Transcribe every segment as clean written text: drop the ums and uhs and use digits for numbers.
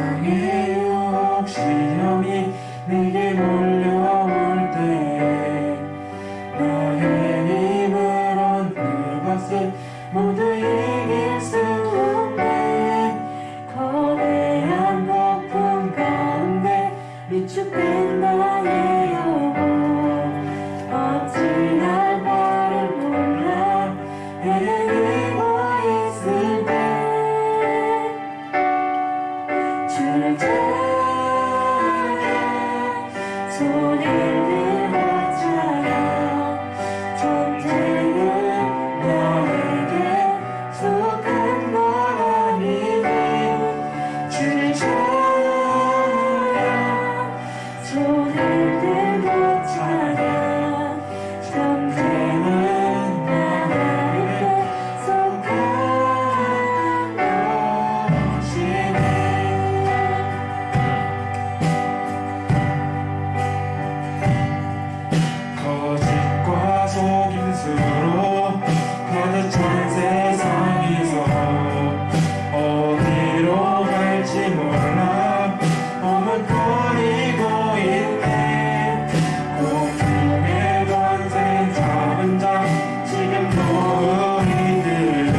세상의 유혹 시험이 내게 몰려올 때에 너의 힘으론 그것을 모두 이길 수 없네. 거대한 폭풍 가운데 위축된 나의 영혼 어찌할 바를 몰라 헤매고 있을 때 주를 찾아 손을 들고 찾아 전쟁은 너에게 속한 것 아니니 주를 찾아 손을 들고 찾아 전쟁은 너에게 속한 것이니 거짓과 속임수로 가득 찬 세상에서 어디로 갈지 몰라 머뭇거리고 있네. 공중의 권세 잡은 자 지금도 우리들은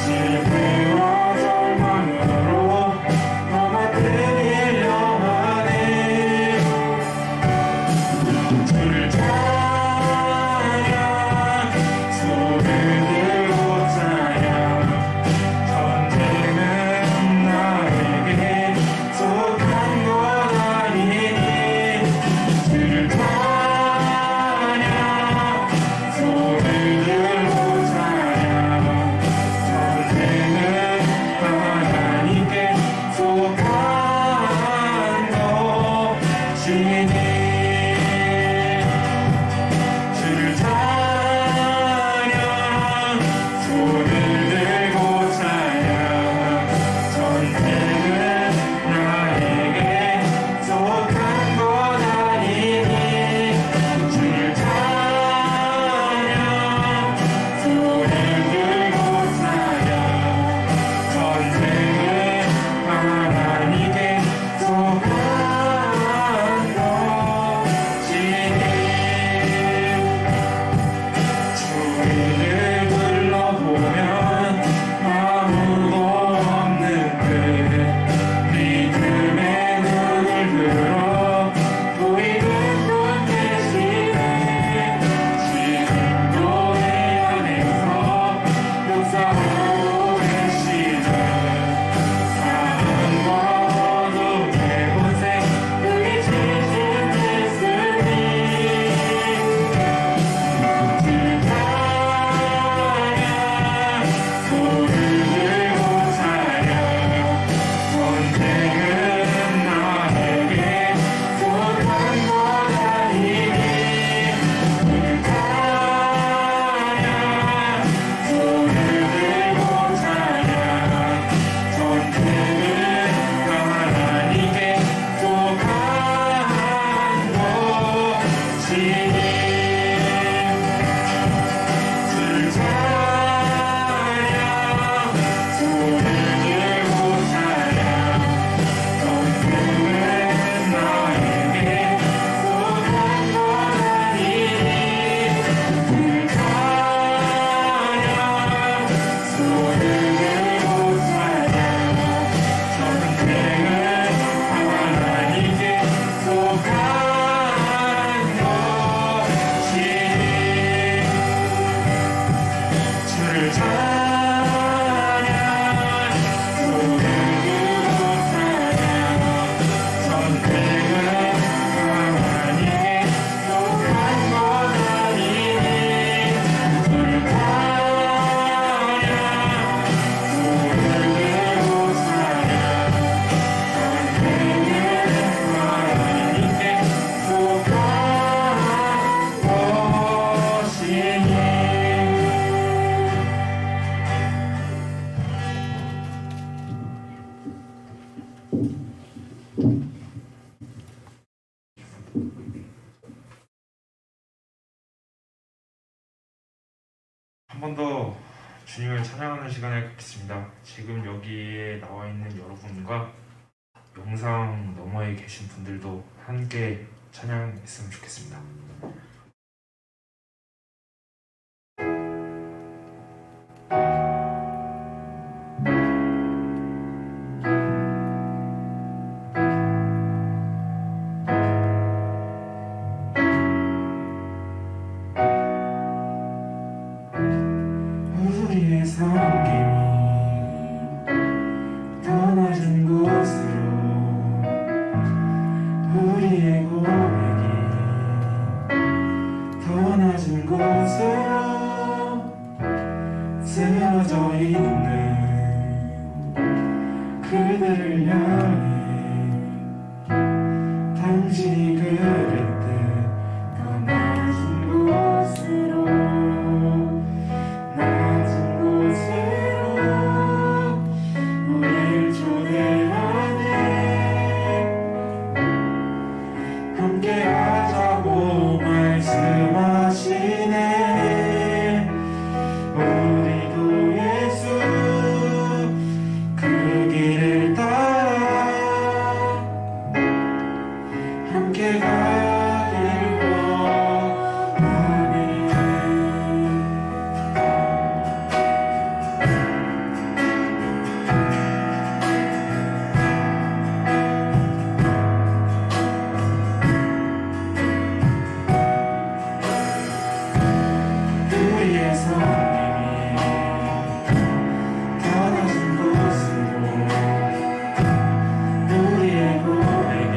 실패와 절망으로 넘어뜨리려 하네. 주를 찾아 손을 들고 찾아 전쟁은 나에게 속한 것 아니니 주를 찾아 손을 들고 찾아 전쟁은 하나님께 속한 것이니 주를 찾아 손을 들고 찾아 전쟁은 나에게 속한 것 아니니 주를 찾아 손을 들고 찾아 전쟁은 하나님께 속한 것이니 주위를 둘러보면 아무도 없는 듯 믿음의 눈을 들어 보이는 분 계시네. 지금도 내 안에서 역사하고 계시네. 사랑과 어둠의 권세 그게 지신 예수님 주를 찾아 손을 들고 찾아 전쟁은 나에게 속한 것 아니니 주를 찾아 손을 들고 찾아 전쟁은 하나님께 속한 것이니 주를 찾아 손을 들고 찾아 전쟁은 나에게 속한 것 아니니 주를 찾아 손을 들고 찾아 전쟁은 하나님께 속한 것이니 주를 찾아 손을 들고 찾아 전쟁은 하나님께 속한 것 아니니 주를 찾아 손을 들고 찾아 전쟁은 하나님께 속한 것이니 한 번 더 주님을 찬양하는 시간을 갖겠습니다. 지금 여기에 나와 있는 여러분과 영상 너머에 계신 분들도 함께 찬양했으면 좋겠습니다. 우리의 섬김이 더 낮은 곳으로, 우리의 고백이 더 낮은 곳으로 쓰러져 있는 그들을 향해 당신이 그랬듯 더 낮은 곳으로, 낮은 곳으로 우릴 초대하네. 함께하자고 말씀하시네. 우리도 예수 그 길을 따라 함께 가길 원하네. 우리의 섬김이 더 낮은 곳으로, 우리의 고백이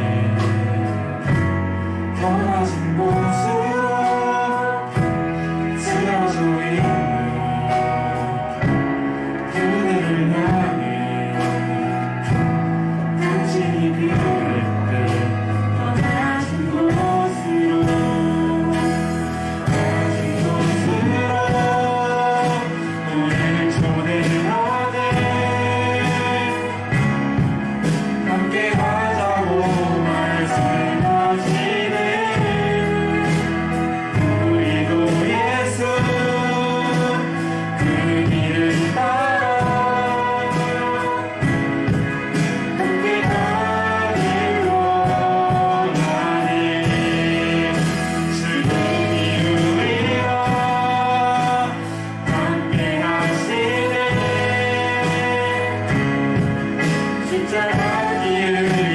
더 낮은 곳으로 쓰러져 있는 그들을 향해 당신이 그랬듯 더 낮은 곳으로, 낮은 곳으로 우리를 초대하네. 함께 가자고 말씀하시네. 우리도 예수 그 길을 따라 함께 가길 원하네. 주님이 우리와 함께 하시네. 십자가 길을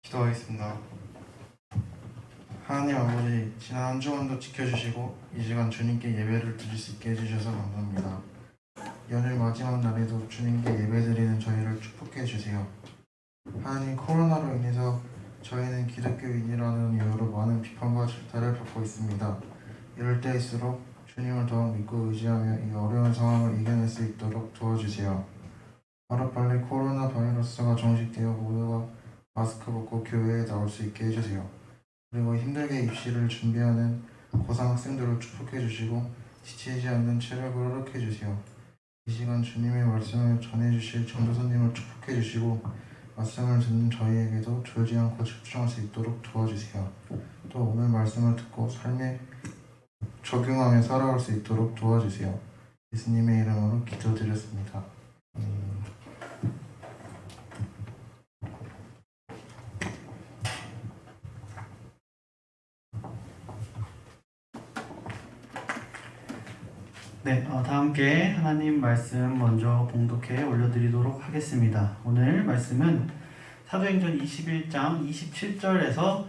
기도하겠습니다. 하나님 아버지, 지난 한 주간도 지켜주시고 이 시간 주님께 예배를 드릴 수 있게 해주셔서 감사합니다. 연휴 마지막 날에도 주님께 예배드리는 저희를 축복해 주세요. 하나님, 코로나로 인해서 저희는 기독교인이라는 이유로 많은 비판과 질타를 받고 있습니다. 이럴 때일수록 주님을 더욱 믿고 의지하며 이 어려운 상황을 이겨낼 수 있도록 도와주세요. 하루빨리 코로나 바이러스가 종식되어 모두가 마스크 벗고 교회에 나올 수 있게 해주세요. 그리고 힘들게 입시를 준비하는 고상학생들을 축복해 주시고 지치지 않는 체력을 허락해 주세요. 이 시간 주님의 말씀을 전해주실 전도사님을 축복해 주시고 말씀을 듣는 저희에게도 졸지 않고 집중할 수 있도록 도와주세요. 또 오늘 말씀을 듣고 삶에 적용하며 살아갈 수 있도록 도와주세요. 예수님의 이름으로 기도드렸습니다. 네, 다 함께 하나님 말씀 먼저 봉독해 올려드리도록 하겠습니다. 오늘 말씀은 사도행전 21장 27절에서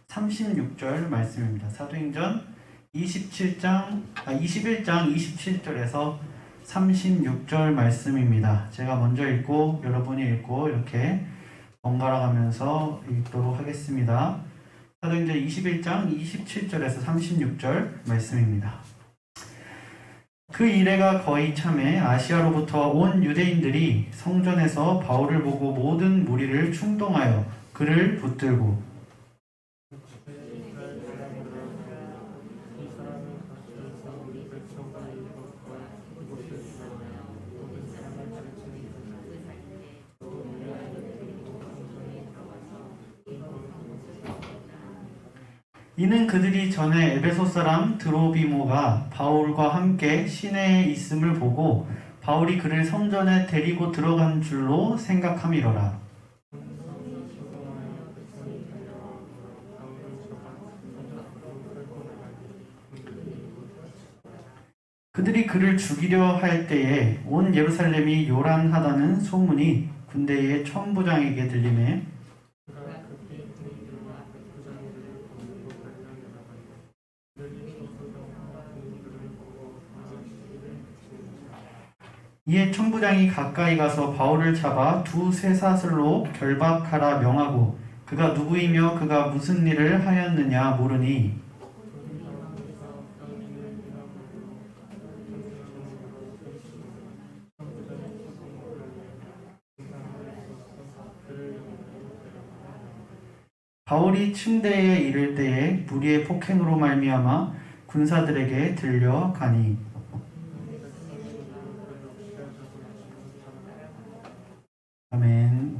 36절 말씀입니다. 사도행전 21장 27절에서 36절 말씀입니다. 제가 먼저 읽고 여러분이 읽고 이렇게 번갈아 가면서 읽도록 하겠습니다. 사도행전 21장 27절에서 36절 말씀입니다. 그 이래가 거의 참에 아시아로부터 온 유대인들이 성전에서 바울을 보고 모든 무리를 충동하여 그를 붙들고 이는 그들이 전에 에베소 사람 드로비모가 바울과 함께 시내에 있음을 보고 바울이 그를 성전에 데리고 들어간 줄로 생각함이로라. 그들이 그를 죽이려 할 때에 온 예루살렘이 요란하다는 소문이 군대의 천부장에게 들리매 이에 천부장이 가까이 가서 바울을 잡아 두 쇠사슬로 결박하라 명하고 그가 누구이며 그가 무슨 일을 하였느냐 물으니 바울이 침대에 이를 때에 무리의 폭행으로 말미암아 군사들에게 들려가니 아멘.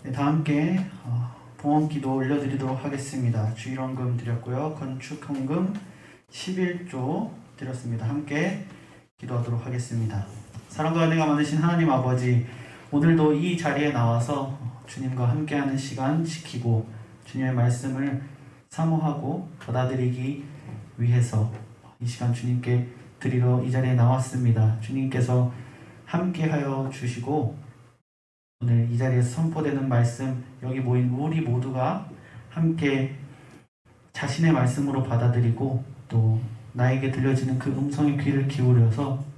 네, 다 함께 봉헌기도 올려드리도록 하겠습니다. 주일원금 드렸고요. 건축헌금 11조 드렸습니다. 함께 기도하도록 하겠습니다. 사랑과 은혜가 많으신 하나님 아버지, 오늘도 이 자리에 나와서 주님과 함께하는 시간 지키고 주님의 말씀을 사모하고 받아들이기 위해서 이 시간 주님께 드리러 이 자리에 나왔습니다. 주님께서 함께하여 주시고 오늘 이 자리에서 선포되는 말씀, 여기 모인 우리 모두가 함께 자신의 말씀으로 받아들이고 또 나에게 들려지는 그 음성의 귀를 기울여서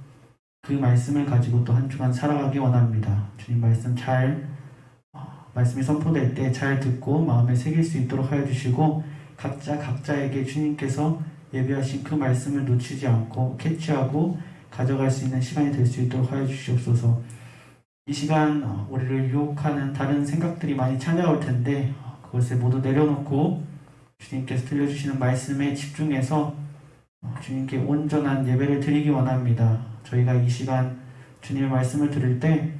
그 말씀을 가지고 또 한 주간 살아가기 원합니다. 주님 말씀이 선포될 때 잘 듣고 마음에 새길 수 있도록 하여 주시고 각자에게 주님께서 예비하신 그 말씀을 놓치지 않고 캐치하고 가져갈 수 있는 시간이 될 수 있도록 하여 주시옵소서. 이 시간 우리를 유혹하는 다른 생각들이 많이 찾아올 텐데 그것을 모두 내려놓고 주님께서 들려주시는 말씀에 집중해서 주님께 온전한 예배를 드리기 원합니다. 저희가 이 시간 주님의 말씀을 들을 때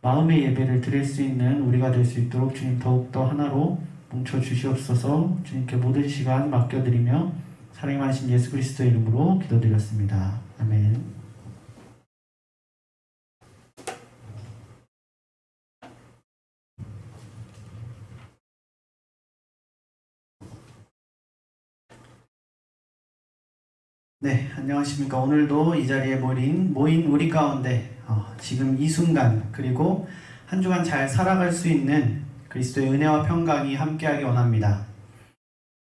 마음의 예배를 드릴 수 있는 우리가 될 수 있도록 주님 더욱더 하나로 뭉쳐주시옵소서. 주님께 모든 시간 맡겨드리며 사랑이 많으신 예수 그리스도의 이름으로 기도드렸습니다. 아멘. 네, 안녕하십니까. 오늘도 이 자리에 모인 우리 가운데 지금 이 순간 그리고 한 주간 잘 살아갈 수 있는 그리스도의 은혜와 평강이 함께하기 원합니다.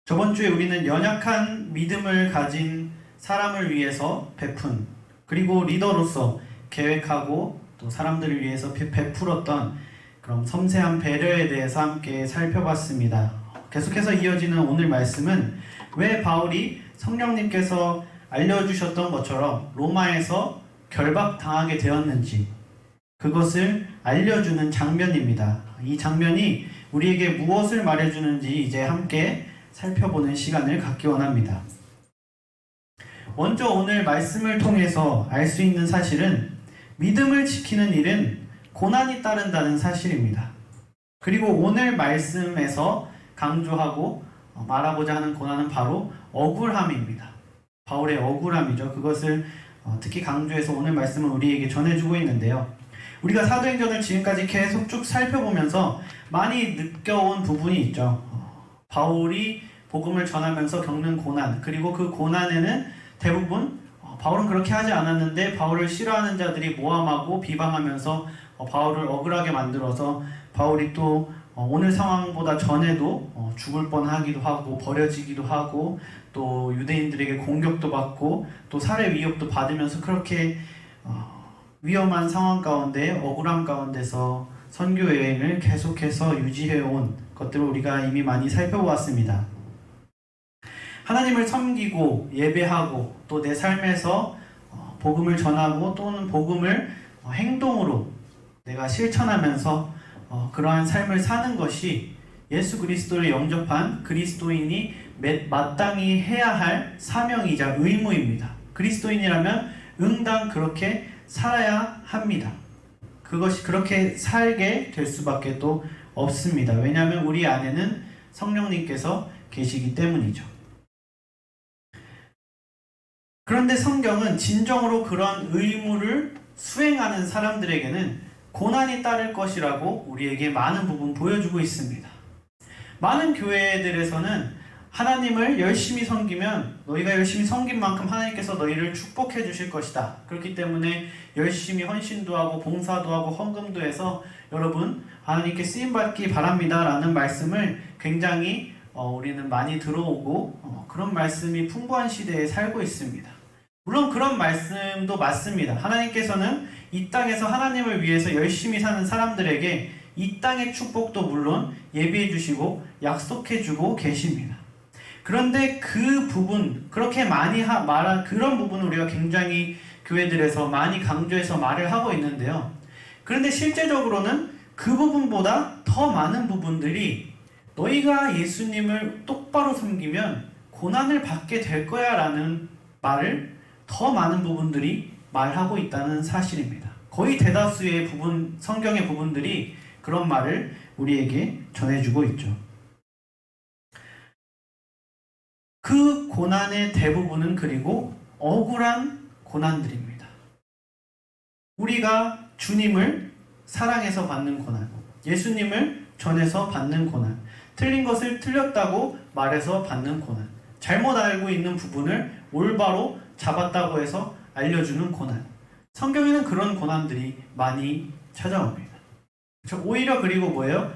저번 주에 우리는 연약한 믿음을 가진 사람을 위해서 베푼 그리고 리더로서 계획하고 또 사람들을 위해서 베풀었던 그런 섬세한 배려에 대해서 함께 살펴봤습니다. 계속해서 이어지는 오늘 말씀은 왜 바울이 성령님께서 알려주셨던 것처럼 로마에서 결박당하게 되었는지 그것을 알려주는 장면입니다. 이 장면이 우리에게 무엇을 말해주는지 이제 함께 살펴보는 시간을 갖기 원합니다. 먼저 오늘 말씀을 통해서 알 수 있는 사실은 믿음을 지키는 일은 고난이 따른다는 사실입니다. 그리고 오늘 말씀에서 강조하고 말하고자 하는 고난은 바로 억울함입니다. 바울의 억울함이죠. 그것을 특히 강조해서 오늘 말씀은 우리에게 전해주고 있는데요. 우리가 사도행전을 지금까지 계속 쭉 살펴보면서 많이 느껴온 부분이 있죠. 바울이 복음을 전하면서 겪는 고난, 그리고 그 고난에는 대부분 바울은 그렇게 하지 않았는데 바울을 싫어하는 자들이 모함하고 비방하면서 바울을 억울하게 만들어서 바울이 또 오늘 상황보다 전에도 죽을 뻔하기도 하고 버려지기도 하고 또 유대인들에게 공격도 받고 또 살해 위협도 받으면서 그렇게 위험한 상황 가운데 억울함 가운데서 선교 여행을 계속해서 유지해온 것들을 우리가 이미 많이 살펴보았습니다. 하나님을 섬기고 예배하고 또 내 삶에서 복음을 전하고 또는 복음을 행동으로 내가 실천하면서 그러한 삶을 사는 것이 예수 그리스도를 영접한 그리스도인이 마땅히 해야 할 사명이자 의무입니다. 그리스도인이라면 응당 그렇게 살아야 합니다. 그것이 그렇게 살게 될 수밖에 또 없습니다. 왜냐하면 우리 안에는 성령님께서 계시기 때문이죠. 그런데 성경은 진정으로 그런 의무를 수행하는 사람들에게는 고난이 따를 것이라고 우리에게 많은 부분 보여주고 있습니다. 많은 교회들에서는 하나님을 열심히 섬기면 너희가 열심히 섬긴 만큼 하나님께서 너희를 축복해 주실 것이다. 그렇기 때문에 열심히 헌신도 하고 봉사도 하고 헌금도 해서 여러분 하나님께 쓰임받기 바랍니다 라는 말씀을 굉장히 우리는 많이 들어오고 그런 말씀이 풍부한 시대에 살고 있습니다. 물론 그런 말씀도 맞습니다. 하나님께서는 이 땅에서 하나님을 위해서 열심히 사는 사람들에게 이 땅의 축복도 물론 예비해 주시고 약속해 주고 계십니다. 그런데 그 부분, 그렇게 많이 말한 그런 부분을 우리가 굉장히 교회들에서 많이 강조해서 말을 하고 있는데요. 그런데 실제적으로는 그 부분보다 더 많은 부분들이 너희가 예수님을 똑바로 섬기면 고난을 받게 될 거야 라는 말을 더 많은 부분들이 말하고 있다는 사실입니다. 거의 대다수의 부분, 성경의 부분들이 그런 말을 우리에게 전해주고 있죠. 그 고난의 대부분은 그리고 억울한 고난들입니다. 우리가 주님을 사랑해서 받는 고난, 예수님을 전해서 받는 고난, 틀린 것을 틀렸다고 말해서 받는 고난, 잘못 알고 있는 부분을 올바로 잡았다고 해서 알려주는 고난. 성경에는 그런 고난들이 많이 찾아옵니다. 오히려 그리고 뭐예요?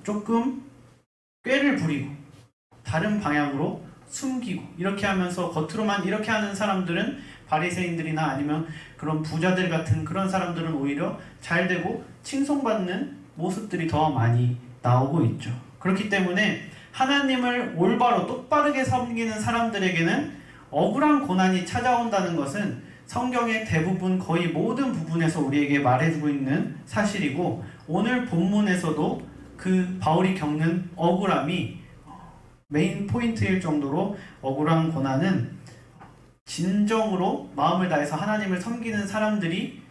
조금 꾀를 부리고 다른 방향으로 숨기고 이렇게 하면서 겉으로만 이렇게 하는 사람들은 바리새인들이나 아니면 그런 부자들 같은 그런 사람들은 오히려 잘되고 칭송받는 모습들이 더 많이 나오고 있죠. 그렇기 때문에 하나님을 올바로 똑바르게 섬기는 사람들에게는 억울한 고난이 찾아온다는 것은 성경의 대부분 거의 모든 부분에서 우리에게 말해주고 있는 사실이고 오늘 본문에서도 그 바울이 겪는 억울함이 메인 포인트일 정도로 억울한 고난은 진정으로 마음을 다해서 하나님을 섬기는 사람들이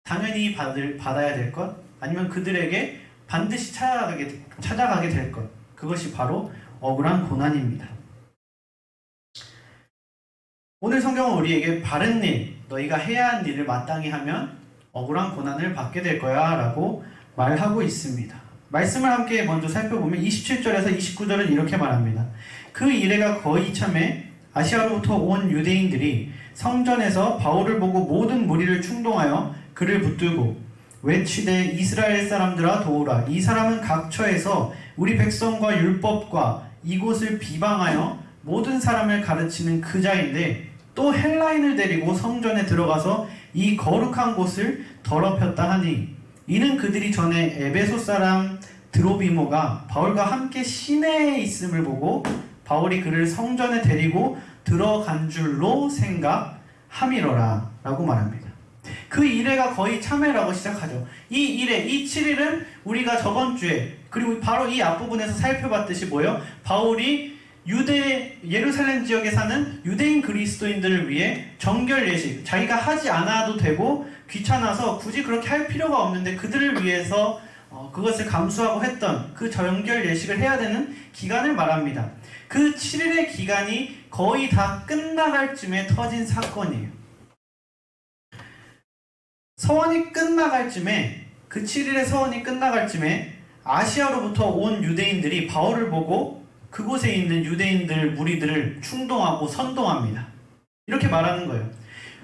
당연히 받아야 될 것 아니면 그들에게 반드시 찾아가게 될 것 그것이 바로 억울한 고난입니다. 오늘 성경은 우리에게 바른 일, 너희가 해야 할 일을 마땅히 하면 억울한 고난을 받게 될 거야 라고 말하고 있습니다. 말씀을 함께 먼저 살펴보면 27절에서 29절은 이렇게 말합니다. 그 이래가 거의 참에 아시아로부터 온 유대인들이 성전에서 바울을 보고 모든 무리를 충동하여 그를 붙들고 외치되 이스라엘 사람들아 도우라. 이 사람은 각처에서 우리 백성과 율법과 이곳을 비방하여 모든 사람을 가르치는 그 자인데 또 헬라인을 데리고 성전에 들어가서 이 거룩한 곳을 더럽혔다 하니 이는 그들이 전에 에베소 사람 드로비모가 바울과 함께 시내에 있음을 보고 바울이 그를 성전에 데리고 들어간 줄로 생각함이러라 라고 말합니다. 그 이래가 거의 참회라고 시작하죠. 이 이래, 이 7일은 우리가 저번 주에 그리고 바로 이 앞부분에서 살펴봤듯이 뭐예요? 바울이 예루살렘 지역에 사는 유대인 그리스도인들을 위해 정결 예식, 자기가 하지 않아도 되고 귀찮아서 굳이 그렇게 할 필요가 없는데 그들을 위해서 그것을 감수하고 했던 그 정결 예식을 해야 되는 기간을 말합니다. 그 7일의 기간이 거의 다 끝나갈 쯤에 터진 사건이에요. 서원이 끝나갈 쯤에, 그 7일의 서원이 끝나갈 쯤에 아시아로부터 온 유대인들이 바울을 보고 그곳에 있는 유대인들 무리들을 충동하고 선동합니다. 이렇게 말하는 거예요.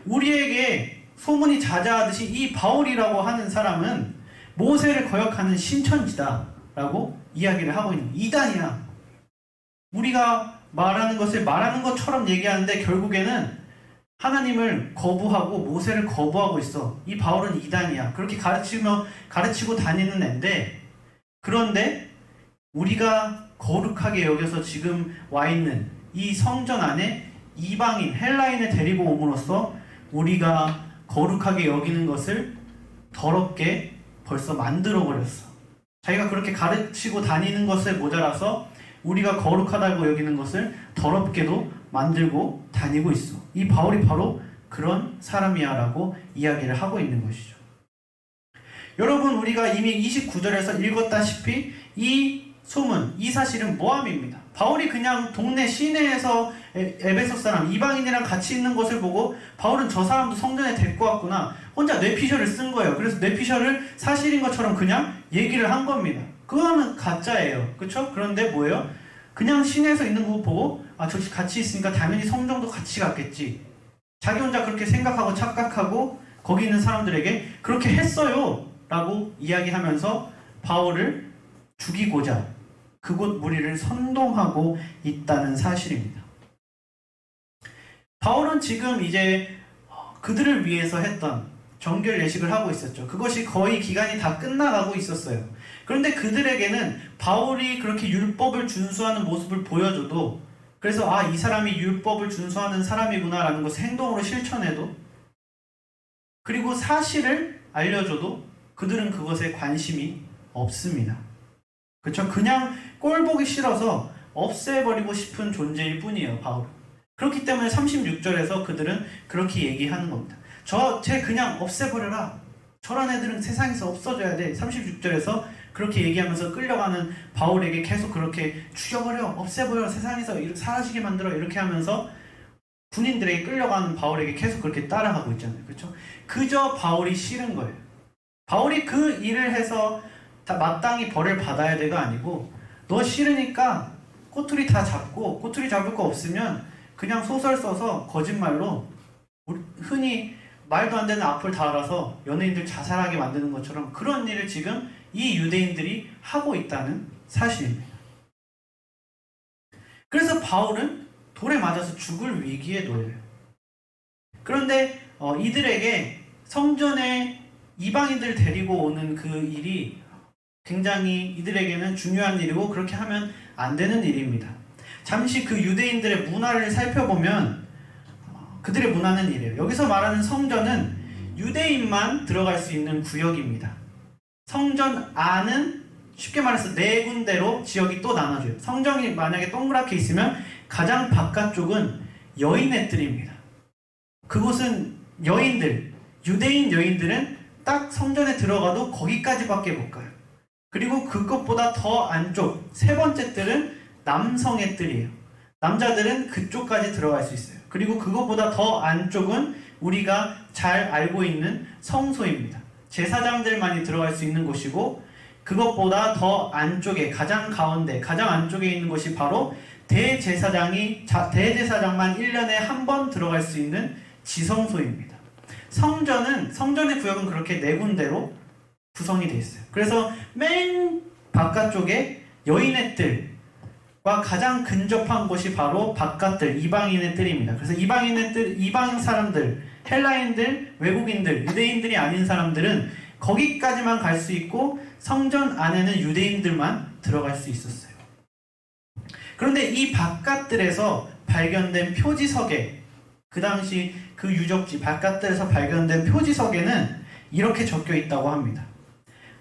우리에게 소문이 자자하듯이 이 바울이라고 하는 사람은 모세를 거역하는 신천지다 라고 이야기를 하고 있는 이단이야. 우리가 말하는 것을 말하는 것처럼 얘기하는데 결국에는 하나님을 거부하고 모세를 거부하고 있어. 이 바울은 이단이야. 그렇게 가르치고 다니는 앤데, 그런데 우리가 거룩하게 여겨서 지금 와 있는 이 성전 안에 이방인, 헬라인을 데리고 옴으로써 우리가 거룩하게 여기는 것을 더럽게 벌써 만들어버렸어. 자기가 그렇게 가르치고 다니는 것에 모자라서 우리가 거룩하다고 여기는 것을 더럽게도 만들고 다니고 있어. 이 바울이 바로 그런 사람이야 라고 이야기를 하고 있는 것이죠. 여러분, 우리가 이미 29절에서 읽었다시피 이 소문, 이 사실은 모함입니다. 바울이 그냥 동네 시내에서 에베소 사람, 이방인이랑 같이 있는 것을 보고 바울은 저 사람도 성전에 데리고 왔구나. 혼자 뇌피셜을 쓴 거예요. 그래서 뇌피셜을 사실인 것처럼 그냥 얘기를 한 겁니다. 그거는 가짜예요. 그렇죠? 그런데 뭐예요? 그냥 시내에서 있는 거 보고 저 같이 있으니까 당연히 성전도 같이 갔겠지. 자기 혼자 그렇게 생각하고 착각하고 거기 있는 사람들에게 그렇게 했어요 라고 이야기하면서 바울을 죽이고자 그곳 무리를 선동하고 있다는 사실입니다. 바울은 지금 이제 그들을 위해서 했던 정결 예식을 하고 있었죠. 그것이 거의 기간이 다 끝나가고 있었어요. 그런데 그들에게는 바울이 그렇게 율법을 준수하는 모습을 보여줘도, 그래서 이 사람이 율법을 준수하는 사람이구나 라는 것을 행동으로 실천해도, 그리고 사실을 알려줘도 그들은 그것에 관심이 없습니다. 그렇죠? 그냥 꼴 보기 싫어서 없애버리고 싶은 존재일 뿐이에요, 바울은. 그렇기 때문에 36절에서 그들은 그렇게 얘기하는 겁니다. 쟤 그냥 없애버려라. 저런 애들은 세상에서 없어져야 돼. 36절에서 그렇게 얘기하면서 끌려가는 바울에게 계속 그렇게 죽여버려, 없애버려, 세상에서 사라지게 만들어, 이렇게 하면서 군인들에게 끌려가는 바울에게 계속 그렇게 따라가고 있잖아요. 그렇죠? 그저 바울이 싫은 거예요. 바울이 그 일을 해서 다 마땅히 벌을 받아야 돼가 아니고, 너 싫으니까 꼬투리 다 잡고, 꼬투리 잡을 거 없으면 그냥 소설 써서 거짓말로 흔히 말도 안 되는 악플 다 알아서 연예인들 자살하게 만드는 것처럼 그런 일을 지금 이 유대인들이 하고 있다는 사실입니다. 그래서 바울은 돌에 맞아서 죽을 위기에 놓여요. 그런데 이들에게 성전에 이방인들 데리고 오는 그 일이 굉장히 이들에게는 중요한 일이고 그렇게 하면 안 되는 일입니다. 잠시 그 유대인들의 문화를 살펴보면 그들의 문화는 이래요. 여기서 말하는 성전은 유대인만 들어갈 수 있는 구역입니다. 성전 안은 쉽게 말해서 네 군데로 지역이 또 나눠져요. 성전이 만약에 동그랗게 있으면 가장 바깥쪽은 여인의 뜰입니다. 그곳은 여인들, 유대인 여인들은 딱 성전에 들어가도 거기까지밖에 못 가요. 그리고 그것보다 더 안쪽 세 번째 뜰은 남성의 뜰이에요. 남자들은 그쪽까지 들어갈 수 있어요. 그리고 그것보다 더 안쪽은 우리가 잘 알고 있는 성소입니다. 제사장들만이 들어갈 수 있는 곳이고, 그것보다 더 안쪽에 가장 가운데 가장 안쪽에 있는 곳이 바로 대제사장만 1년에 한 번 들어갈 수 있는 지성소입니다. 성전의 구역은 그렇게 네 군데로 구성이 되어 있어요. 그래서 맨 바깥쪽에 여인의 뜰과 가장 근접한 곳이 바로 바깥뜰, 이방인의 뜰입니다. 그래서 이방인의 뜰, 이방 사람들, 헬라인들, 외국인들, 유대인들이 아닌 사람들은 거기까지만 갈 수 있고 성전 안에는 유대인들만 들어갈 수 있었어요. 그런데 이 바깥뜰에서 발견된 표지석에, 그 당시 그 유적지 바깥뜰에서 발견된 표지석에는 이렇게 적혀 있다고 합니다.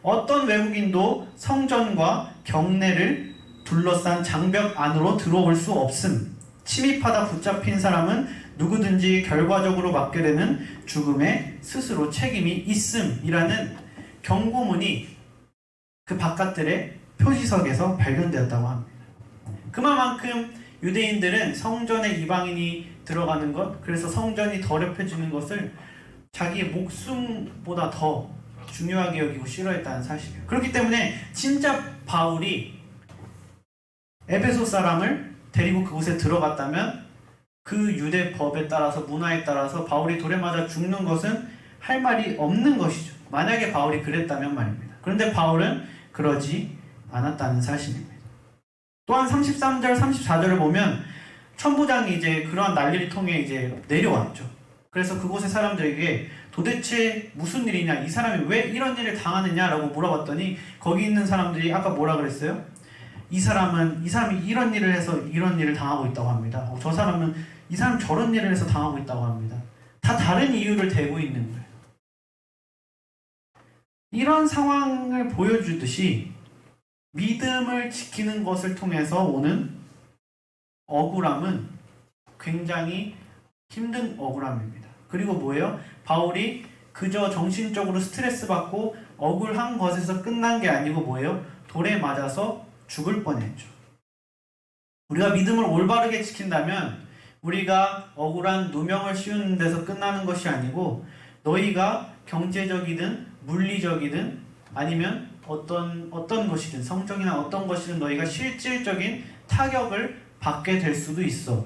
어떤 외국인도 성전과 경내를 둘러싼 장벽 안으로 들어올 수 없음. 침입하다 붙잡힌 사람은 누구든지 결과적으로 맞게 되는 죽음에 스스로 책임이 있음이라는 경고문이 그 바깥들의 표지석에서 발견되었다고 합니다. 그만큼 유대인들은 성전에 이방인이 들어가는 것, 그래서 성전이 더럽혀지는 것을 자기의 목숨보다 더 중요하게 여기고 싫어했다는 사실이에요. 그렇기 때문에 진짜 바울이 에베소 사람을 데리고 그곳에 들어갔다면 그 유대 법에 따라서, 문화에 따라서 바울이 돌에 맞아 죽는 것은 할 말이 없는 것이죠. 만약에 바울이 그랬다면 말입니다. 그런데 바울은 그러지 않았다는 사실입니다. 또한 33절, 34절을 보면 천부장이 이제 그러한 난리를 통해 이제 내려왔죠. 그래서 그곳의 사람들에게 도대체 무슨 일이냐, 이 사람이 왜 이런 일을 당하느냐라고 물어봤더니 거기 있는 사람들이 아까 뭐라 그랬어요? 이 사람이 이런 일을 해서 이런 일을 당하고 있다고 합니다. 저 사람은 이 사람 저런 일을 해서 당하고 있다고 합니다. 다 다른 이유를 대고 있는 거예요. 이런 상황을 보여주듯이 믿음을 지키는 것을 통해서 오는 억울함은 굉장히 힘든 억울함입니다. 그리고 뭐예요? 바울이 그저 정신적으로 스트레스 받고 억울한 것에서 끝난 게 아니고 뭐예요? 돌에 맞아서 죽을 뻔했죠. 우리가 믿음을 올바르게 지킨다면 우리가 억울한 누명을 씌우는 데서 끝나는 것이 아니고 너희가 경제적이든 물리적이든 아니면 어떤 것이든 성적이나 어떤 것이든 너희가 실질적인 타격을 받게 될 수도 있어.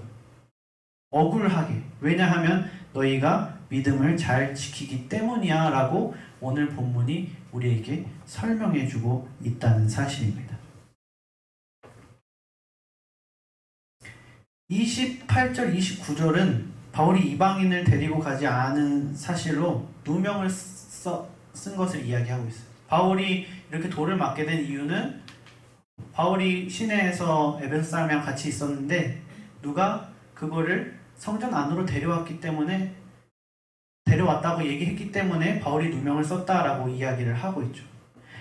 억울하게. 왜냐하면 너희가 믿음을 잘 지키기 때문이야 라고 오늘 본문이 우리에게 설명해주고 있다는 사실입니다. 28절, 29절은 바울이 이방인을 데리고 가지 않은 사실로 누명을 쓴 것을 이야기하고 있어요. 바울이 이렇게 돌을 맞게 된 이유는 바울이 시내에서 에베소 사람이랑 같이 있었는데 누가 그거를 성전 안으로 데려왔다고 얘기했기 때문에 바울이 누명을 썼다라고 이야기를 하고 있죠.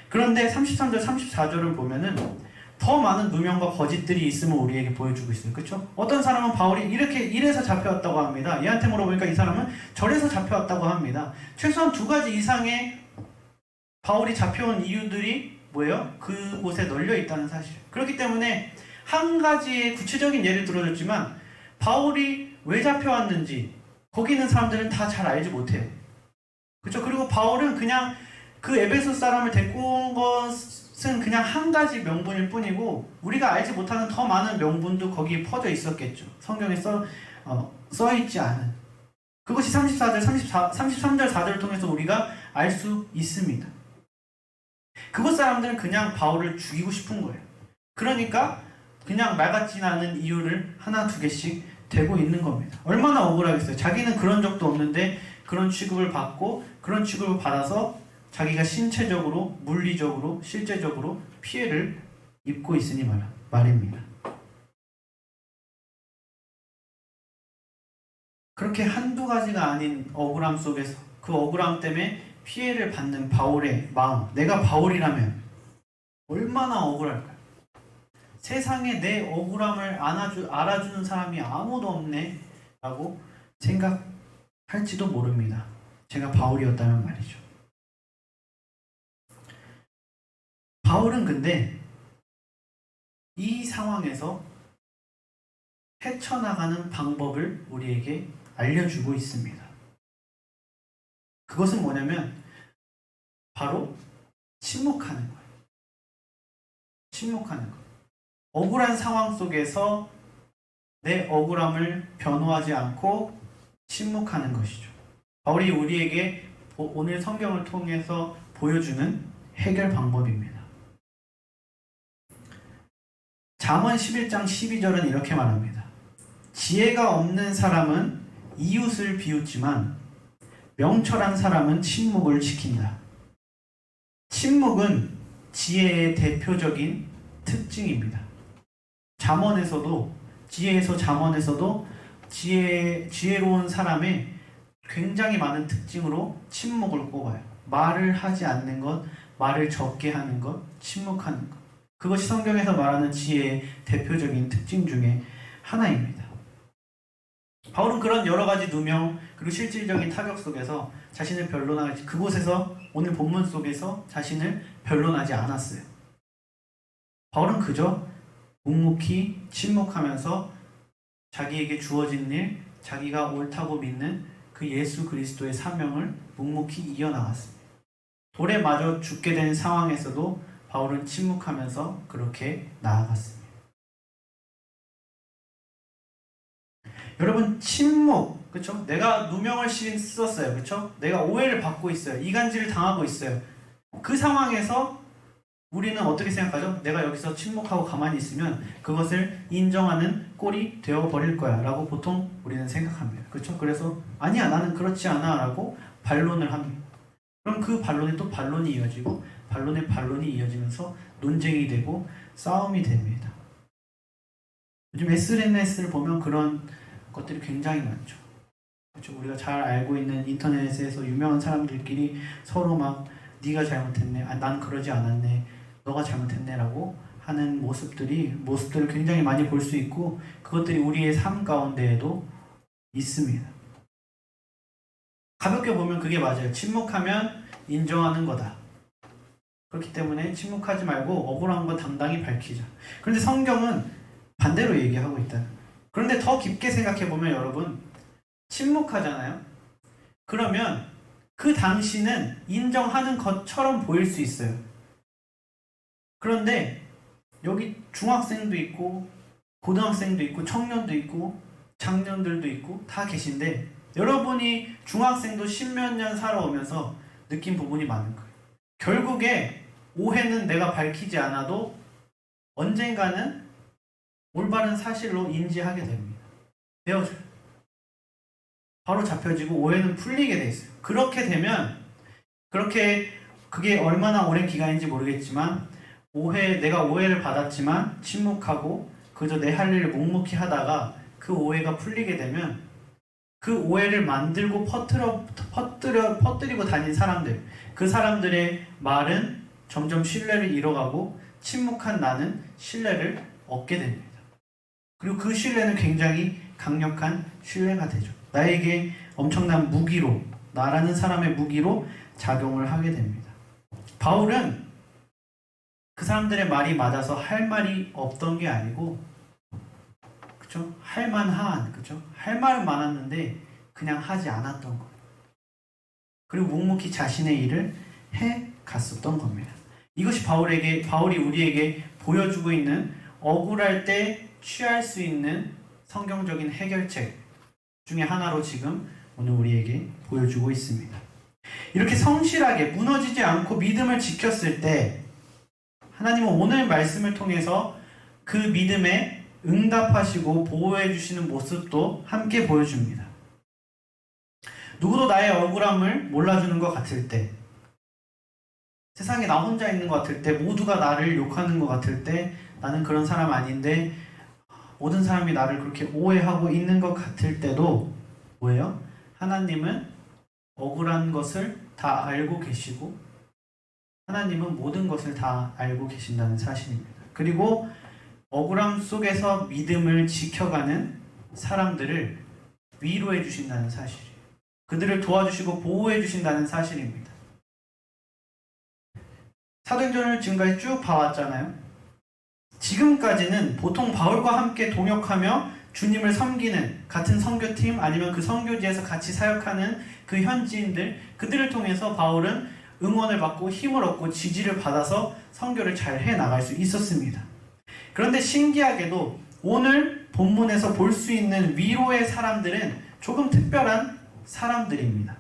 그런데 33절, 34절을 보면은 더 많은 누명과 거짓들이 있음을 우리에게 보여주고 있어요. 그렇죠? 어떤 사람은 바울이 이래서 잡혀왔다고 합니다. 얘한테 물어보니까 이 사람은 저래서 잡혀왔다고 합니다. 최소한 2가지 이상의 바울이 잡혀온 이유들이 뭐예요? 그곳에 널려 있다는 사실. 그렇기 때문에 한 가지의 구체적인 예를 들어줬지만 바울이 왜 잡혀왔는지 거기 있는 사람들은 다 잘 알지 못해요. 그렇죠? 그리고 바울은 그냥 그 에베소 사람을 데리고 온 것은 그냥 한 가지 명분일 뿐이고 우리가 알지 못하는 더 많은 명분도 거기에 퍼져 있었겠죠. 성경에 써있지 않은. 그것이 33절 4절을 통해서 우리가 알 수 있습니다. 그곳 사람들은 그냥 바울을 죽이고 싶은 거예요. 그러니까 그냥 말 같지 않은 이유를 하나 두 개씩 대고 있는 겁니다. 얼마나 억울하겠어요. 자기는 그런 적도 없는데 그런 취급을 받고 그런 취급을 받아서 자기가 신체적으로, 물리적으로, 실제적으로 피해를 입고 있으니 말입니다. 그렇게 한두 가지가 아닌 억울함 속에서 그 억울함 때문에 피해를 받는 바울의 마음, 내가 바울이라면 얼마나 억울할까요? 세상에 내 억울함을 알아주는 사람이 아무도 없네 라고 생각할지도 모릅니다. 제가 바울이었다면 말이죠. 바울은 근데 이 상황에서 헤쳐나가는 방법을 우리에게 알려주고 있습니다. 그것은 뭐냐면 바로 침묵하는 거예요. 침묵하는 거. 억울한 상황 속에서 내 억울함을 변호하지 않고 침묵하는 것이죠. 바울이 우리에게 오늘 성경을 통해서 보여주는 해결 방법입니다. 잠언 11장 12절은 이렇게 말합니다. 지혜가 없는 사람은 이웃을 비웃지만 명철한 사람은 침묵을 지킨다. 침묵은 지혜의 대표적인 특징입니다. 잠언에서도 지혜로운 사람의 굉장히 많은 특징으로 침묵을 꼽아요. 말을 하지 않는 것, 말을 적게 하는 것, 침묵하는 것. 그것이 성경에서 말하는 지혜의 대표적인 특징 중에 하나입니다. 바울은 그런 여러 가지 누명 그리고 실질적인 타격 속에서 자신을 변론하지, 그곳에서 오늘 본문 속에서 자신을 변론하지 않았어요. 바울은 그저 묵묵히 침묵하면서 자기에게 주어진 일, 자기가 옳다고 믿는 그 예수 그리스도의 사명을 묵묵히 이어나갔습니다. 돌에 맞아 죽게 된 상황에서도 바울은 침묵하면서 그렇게 나아갔습니다. 여러분, 침묵, 그렇죠? 내가 누명을 썼어요, 그렇죠? 내가 오해를 받고 있어요, 이간질을 당하고 있어요. 그 상황에서 우리는 어떻게 생각하죠? 내가 여기서 침묵하고 가만히 있으면 그것을 인정하는 꼴이 되어버릴 거야 라고 보통 우리는 생각합니다. 그렇죠? 그래서 아니야, 나는 그렇지 않아 라고 반론을 합니다. 그럼 그 반론에 또 반론이 이어지고 반론에 반론이 이어지면서 논쟁이 되고 싸움이 됩니다. 요즘 SNS를 보면 그런 것들이 굉장히 많죠. 그렇죠? 우리가 잘 알고 있는 인터넷에서 유명한 사람들끼리 서로 막 네가 잘못했네, 난 그러지 않았네, 너가 잘못했네 라고 하는 모습들을 굉장히 많이 볼 수 있고, 그것들이 우리의 삶 가운데에도 있습니다. 가볍게 보면 그게 맞아요. 침묵하면 인정하는 거다. 그렇기 때문에 침묵하지 말고 억울한 건 당당히 밝히자. 그런데 성경은 반대로 얘기하고 있다. 그런데 더 깊게 생각해 보면 여러분, 침묵하잖아요. 그러면 그 당시는 인정하는 것처럼 보일 수 있어요. 그런데 여기 중학생도 있고 고등학생도 있고 청년도 있고 장년들도 있고 다 계신데, 여러분이 중학생도 십몇 년 살아오면서 느낀 부분이 많은 거예요. 결국에 오해는 내가 밝히지 않아도 언젠가는 올바른 사실로 인지하게 됩니다. 되어져요. 바로 잡혀지고 오해는 풀리게 돼 있어요. 그렇게 되면, 그게 얼마나 오랜 기간인지 모르겠지만, 내가 오해를 받았지만 침묵하고 그저 내 할 일을 묵묵히 하다가 그 오해가 풀리게 되면, 그 오해를 만들고 퍼뜨리고 다닌 사람들, 그 사람들의 말은 점점 신뢰를 잃어가고 침묵한 나는 신뢰를 얻게 됩니다. 그리고 그 신뢰는 굉장히 강력한 신뢰가 되죠. 나에게 엄청난 무기로, 나라는 사람의 무기로 작용을 하게 됩니다. 바울은 그 사람들의 말이 맞아서 할 말이 없던 게 아니고, 그쵸? 할 만한, 그쵸? 할 말은 많았는데 그냥 하지 않았던 거예요. 그리고 묵묵히 자신의 일을 해 갔었던 겁니다. 이것이 바울이 우리에게 보여주고 있는 억울할 때 취할 수 있는 성경적인 해결책 중에 하나로 지금 오늘 우리에게 보여주고 있습니다. 이렇게 성실하게 무너지지 않고 믿음을 지켰을 때 하나님은 오늘 말씀을 통해서 그 믿음에 응답하시고 보호해 주시는 모습도 함께 보여줍니다. 누구도 나의 억울함을 몰라주는 것 같을 때, 세상에 나 혼자 있는 것 같을 때, 모두가 나를 욕하는 것 같을 때, 나는 그런 사람 아닌데 모든 사람이 나를 그렇게 오해하고 있는 것 같을 때도 뭐예요? 하나님은 억울한 것을 다 알고 계시고 하나님은 모든 것을 다 알고 계신다는 사실입니다. 그리고 억울함 속에서 믿음을 지켜가는 사람들을 위로해 주신다는 사실이에요. 그들을 도와주시고 보호해 주신다는 사실입니다. 사도행전을 지금까지 쭉 봐왔잖아요. 지금까지는 보통 바울과 함께 동역하며 주님을 섬기는 같은 선교팀 아니면 그 선교지에서 같이 사역하는 그 현지인들, 그들을 통해서 바울은 응원을 받고 힘을 얻고 지지를 받아서 선교를 잘 해나갈 수 있었습니다. 그런데 신기하게도 오늘 본문에서 볼 수 있는 위로의 사람들은 조금 특별한 사람들입니다.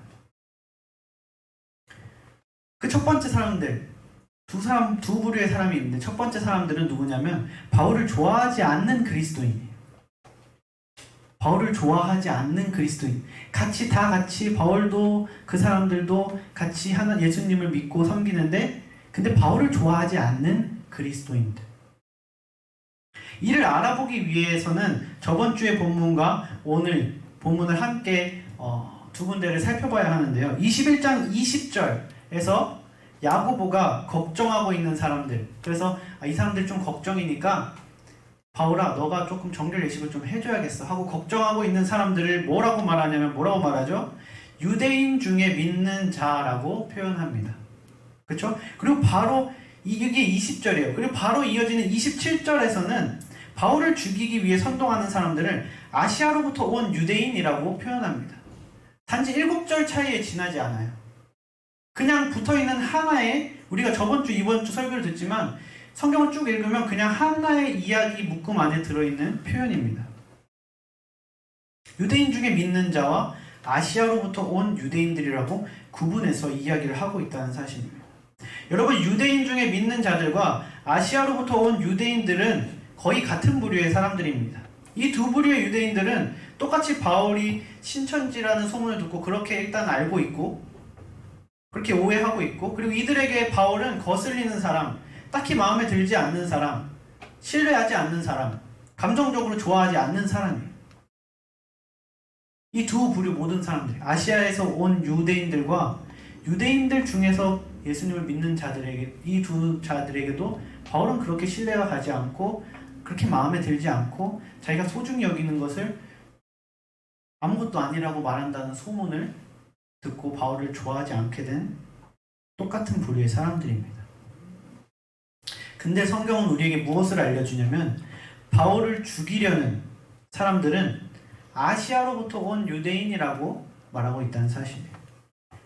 그 첫 번째 사람들, 두 부류의 사람이 있는데, 첫 번째 사람들은 누구냐면 바울을 좋아하지 않는 그리스도인이에요. 바울을 좋아하지 않는 그리스도인. 같이 바울도 그 사람들도 같이 예수님을 믿고 섬기는데, 근데 바울을 좋아하지 않는 그리스도인들. 이를 알아보기 위해서는 저번 주의 본문과 오늘 본문을 함께 두 군데를 살펴봐야 하는데요. 21장 20절에서 야고보가 걱정하고 있는 사람들, 그래서 이 사람들 좀 걱정이니까 바울아 너가 조금 정결 예식을 좀 해줘야겠어 하고 걱정하고 있는 사람들을 뭐라고 말하죠? 유대인 중에 믿는 자라고 표현합니다. 그렇죠? 그리고 바로 이게 20절이에요. 그리고 바로 이어지는 27절에서는 바울을 죽이기 위해 선동하는 사람들을 아시아로부터 온 유대인이라고 표현합니다. 단지 7절 차이에 지나지 않아요. 그냥 붙어있는 하나의, 우리가 저번 주 이번 주 설교를 듣지만 성경을 쭉 읽으면 그냥 하나의 이야기 묶음 안에 들어있는 표현입니다. 유대인 중에 믿는 자와 아시아로부터 온 유대인들이라고 구분해서 이야기를 하고 있다는 사실입니다. 여러분, 유대인 중에 믿는 자들과 아시아로부터 온 유대인들은 거의 같은 부류의 사람들입니다. 이 두 부류의 유대인들은 똑같이 바울이 신천지라는 소문을 듣고 그렇게 일단 알고 있고, 그렇게 오해하고 있고, 그리고 이들에게 바울은 거슬리는 사람, 딱히 마음에 들지 않는 사람, 신뢰하지 않는 사람, 감정적으로 좋아하지 않는 사람이에요. 이 두 부류 모든 사람들이, 아시아에서 온 유대인들과 유대인들 중에서 예수님을 믿는 자들에게, 이 두 자들에게도 바울은 그렇게 신뢰가 가지 않고 그렇게 마음에 들지 않고 자기가 소중히 여기는 것을 아무것도 아니라고 말한다는 소문을 듣고 바울을 좋아하지 않게 된 똑같은 부류의 사람들입니다. 근데 성경은 우리에게 무엇을 알려주냐면 바울을 죽이려는 사람들은 아시아로부터 온 유대인이라고 말하고 있다는 사실이에요.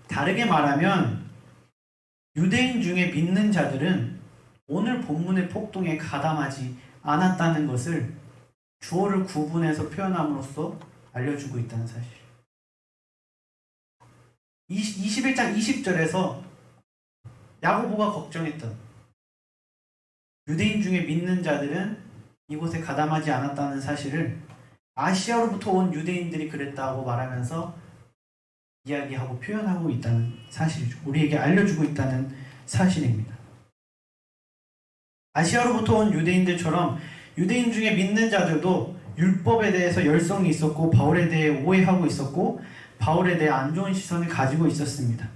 다르게 말하면 유대인 중에 믿는 자들은 오늘 본문의 폭동에 가담하지 않았다는 것을 주어를 구분해서 표현함으로써 알려주고 있다는 사실. 21장 20절에서 야고보가 걱정했던 유대인 중에 믿는 자들은 이곳에 가담하지 않았다는 사실을 아시아로부터 온 유대인들이 그랬다고 말하면서 이야기하고 표현하고 있다는 사실이죠. 우리에게 알려주고 있다는 사실입니다. 아시아로부터 온 유대인들처럼 유대인 중에 믿는 자들도 율법에 대해서 열성이 있었고 바울에 대해 오해하고 있었고 바울에 대해 안 좋은 시선을 가지고 있었습니다.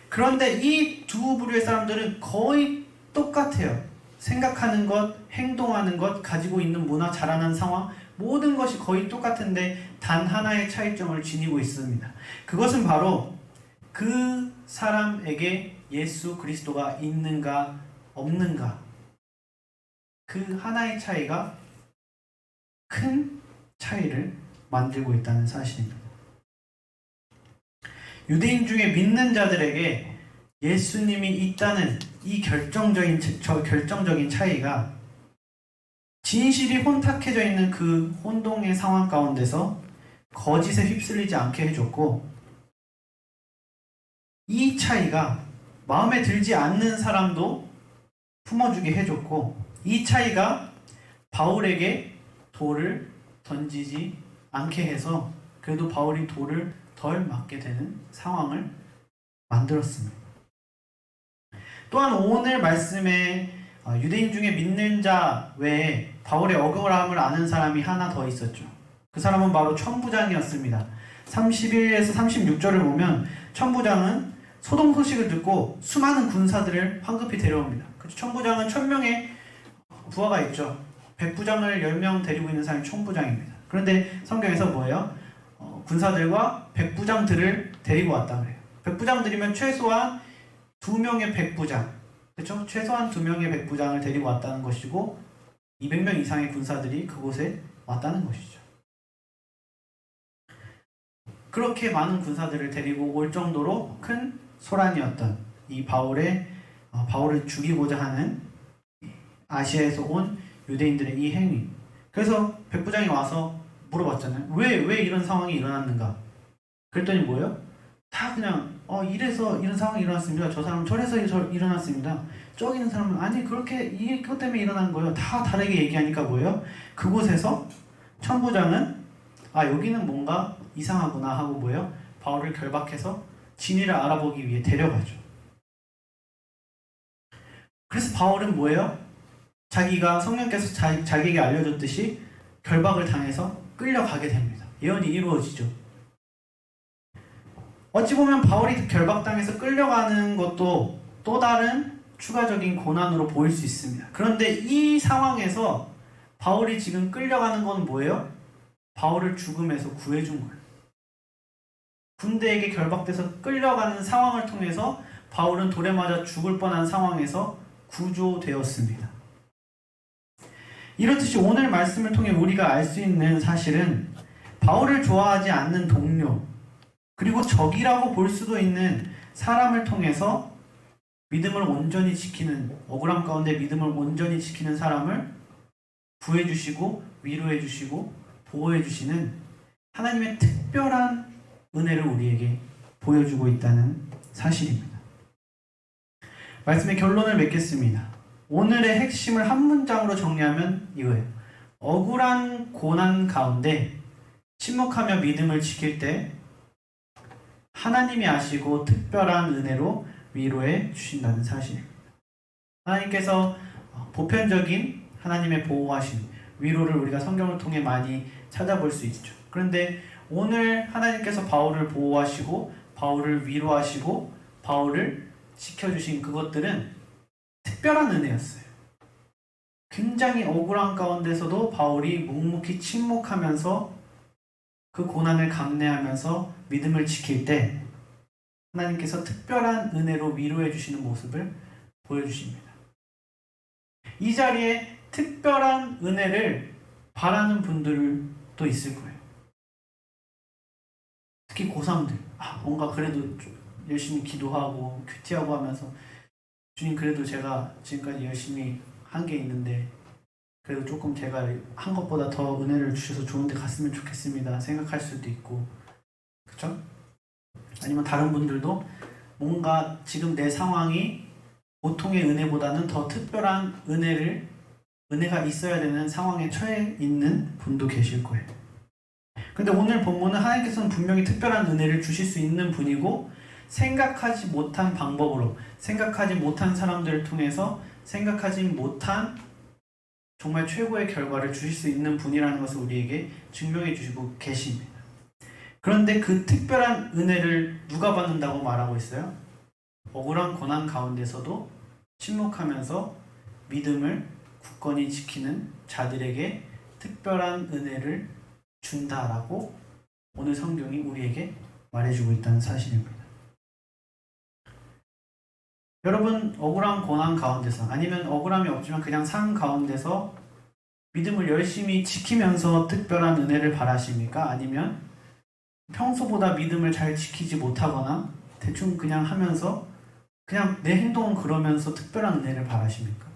그런데 이 두 부류의 사람들은 거의 똑같아요. 생각하는 것, 행동하는 것, 가지고 있는 문화, 자라는 상황, 모든 것이 거의 똑같은데 단 하나의 차이점을 지니고 있습니다. 그것은 바로 그 사람에게 예수 그리스도가 있는가 없는가, 그 하나의 차이가 큰 차이를 만들고 있다는 사실입니다. 유대인 중에 믿는 자들에게 예수님이 있다는 이 결정적인 차이가 진실이 혼탁해져 있는 그 혼동의 상황 가운데서 거짓에 휩쓸리지 않게 해줬고, 이 차이가 마음에 들지 않는 사람도 품어주게 해줬고, 이 차이가 바울에게 돌을 던지지 않게 해서 그래도 바울이 돌을 덜 맞게 되는 상황을 만들었습니다. 또한 오늘 말씀에 유대인 중에 믿는 자 외에 바울의 억울함을 아는 사람이 하나 더 있었죠. 그 사람은 바로 천부장이었습니다. 31에서 36절을 보면 천부장은 소동 소식을 듣고 수많은 군사들을 황급히 데려옵니다. 천부장은 1000명의 부하가 있죠. 백부장을 10명 데리고 있는 사람이 천부장입니다. 그런데 성경에서 뭐예요? 군사들과 백부장들을 데리고 왔다 그래요. 백부장들이면 최소한 2명의 백부장, 그렇죠? 최소한 2명의 백부장을 데리고 왔다는 것이고 200명 이상의 군사들이 그곳에 왔다는 것이죠. 그렇게 많은 군사들을 데리고 올 정도로 큰 소란이었던 이 바울을 죽이고자 하는 아시아에서 온 유대인들의 이 행위, 그래서 백부장이 와서 물어봤잖아요. 왜 이런 상황이 일어났는가? 그랬더니 뭐예요? 다 그냥 이래서 이런 상황이 일어났습니다. 저 사람은 저래서 일어났습니다. 저기 있는 사람은 아니 그렇게 이것 때문에 일어난 거예요. 다 다르게 얘기하니까 뭐예요? 그곳에서 천부장은 여기는 뭔가 이상하구나 하고 뭐예요? 바울을 결박해서 진위를 알아보기 위해 데려가죠. 그래서 바울은 뭐예요? 자기가 성령께서 자기에게 알려줬듯이 결박을 당해서 끌려가게 됩니다. 예언이 이루어지죠. 어찌 보면 바울이 결박당해서 끌려가는 것도 또 다른 추가적인 고난으로 보일 수 있습니다. 그런데 이 상황에서 바울이 지금 끌려가는 건 뭐예요? 바울을 죽음에서 구해준 거예요. 군대에게 결박돼서 끌려가는 상황을 통해서 바울은 돌에 맞아 죽을 뻔한 상황에서 구조되었습니다. 이렇듯이 오늘 말씀을 통해 우리가 알 수 있는 사실은 바울을 좋아하지 않는 동료 그리고 적이라고 볼 수도 있는 사람을 통해서 믿음을 온전히 지키는 억울함 가운데 믿음을 온전히 지키는 사람을 구해주시고 위로해주시고 보호해주시는 하나님의 특별한 은혜를 우리에게 보여주고 있다는 사실입니다. 말씀의 결론을 맺겠습니다. 오늘의 핵심을 한 문장으로 정리하면 이거예요. 억울한 고난 가운데 침묵하며 믿음을 지킬 때 하나님이 아시고 특별한 은혜로 위로해 주신다는 사실입니다. 하나님께서 보편적인 하나님의 보호하심, 위로를 우리가 성경을 통해 많이 찾아볼 수 있죠. 그런데 오늘 하나님께서 바울을 보호하시고 바울을 위로하시고 바울을 지켜주신 그것들은 특별한 은혜였어요. 굉장히 억울한 가운데서도 바울이 묵묵히 침묵하면서 그 고난을 감내하면서 믿음을 지킬 때 하나님께서 특별한 은혜로 위로해 주시는 모습을 보여주십니다. 이 자리에 특별한 은혜를 바라는 분들도 있을 거예요. 특히 고3들 뭔가 그래도 좀 열심히 기도하고 큐티하고 하면서 주님 그래도 제가 지금까지 열심히 한 게 있는데 그래도 조금 제가 한 것보다 더 은혜를 주셔서 좋은 데 갔으면 좋겠습니다 생각할 수도 있고 그렇죠? 아니면 다른 분들도 뭔가 지금 내 상황이 보통의 은혜보다는 더 특별한 은혜가 있어야 되는 상황에 처해 있는 분도 계실 거예요. 근데 오늘 본문은 하나님께서는 분명히 특별한 은혜를 주실 수 있는 분이고 생각하지 못한 방법으로 생각하지 못한 사람들을 통해서 생각하지 못한 정말 최고의 결과를 주실 수 있는 분이라는 것을 우리에게 증명해 주시고 계십니다. 그런데 그 특별한 은혜를 누가 받는다고 말하고 있어요? 억울한 고난 가운데서도 침묵하면서 믿음을 굳건히 지키는 자들에게 특별한 은혜를 준다라고 오늘 성경이 우리에게 말해주고 있다는 사실입니다. 여러분 억울한 고난 가운데서 아니면 억울함이 없지만 그냥 삶 가운데서 믿음을 열심히 지키면서 특별한 은혜를 바라십니까? 아니면 평소보다 믿음을 잘 지키지 못하거나 대충 그냥 하면서 그냥 내 행동은 그러면서 특별한 은혜를 바라십니까?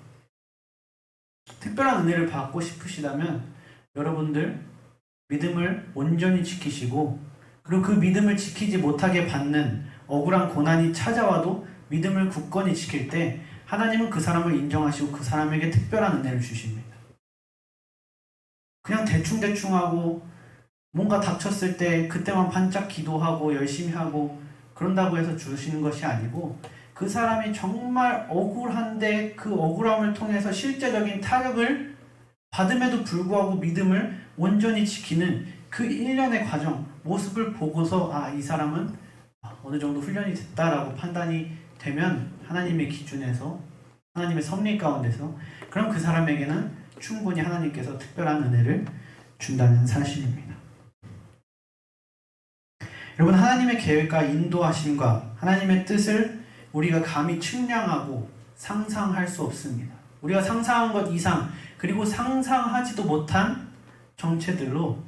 특별한 은혜를 받고 싶으시다면 여러분들 믿음을 온전히 지키시고 그리고 그 믿음을 지키지 못하게 받는 억울한 고난이 찾아와도 믿음을 굳건히 지킬 때 하나님은 그 사람을 인정하시고 그 사람에게 특별한 은혜를 주십니다. 그냥 대충하고 뭔가 닥쳤을 때 그때만 반짝 기도하고 열심히 하고 그런다고 해서 주시는 것이 아니고 그 사람이 정말 억울한데 그 억울함을 통해서 실제적인 타격을 받음에도 불구하고 믿음을 온전히 지키는 그 일련의 과정, 모습을 보고서 이 사람은 어느 정도 훈련이 됐다라고 판단이 되면 하나님의 기준에서 하나님의 섭리 가운데서 그럼 그 사람에게는 충분히 하나님께서 특별한 은혜를 준다는 사실입니다. 여러분 하나님의 계획과 인도하심과 하나님의 뜻을 우리가 감히 측량하고 상상할 수 없습니다. 우리가 상상한 것 이상 그리고 상상하지도 못한 정체들로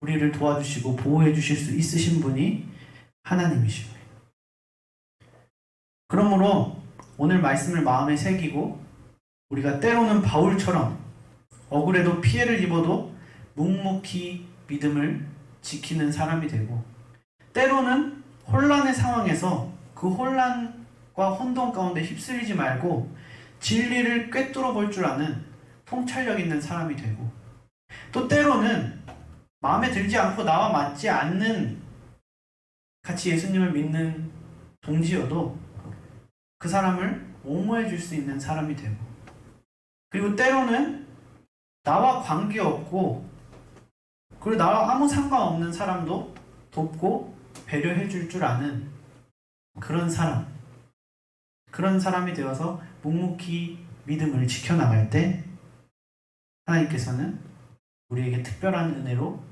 우리를 도와주시고 보호해 주실 수 있으신 분이 하나님이십니다. 그러므로 오늘 말씀을 마음에 새기고 우리가 때로는 바울처럼 억울해도 피해를 입어도 묵묵히 믿음을 지키는 사람이 되고, 때로는 혼란의 상황에서 그 혼란과 혼돈 가운데 휩쓸리지 말고 진리를 꿰뚫어 볼 줄 아는 통찰력 있는 사람이 되고, 또 때로는 마음에 들지 않고 나와 맞지 않는, 같이 예수님을 믿는 동지여도 그 사람을 옹호해 줄 수 있는 사람이 되고, 그리고 때로는 나와 관계없고 그리고 나와 아무 상관없는 사람도 돕고 배려해 줄 줄 아는 그런 사람이 되어서 묵묵히 믿음을 지켜나갈 때 하나님께서는 우리에게 특별한 은혜로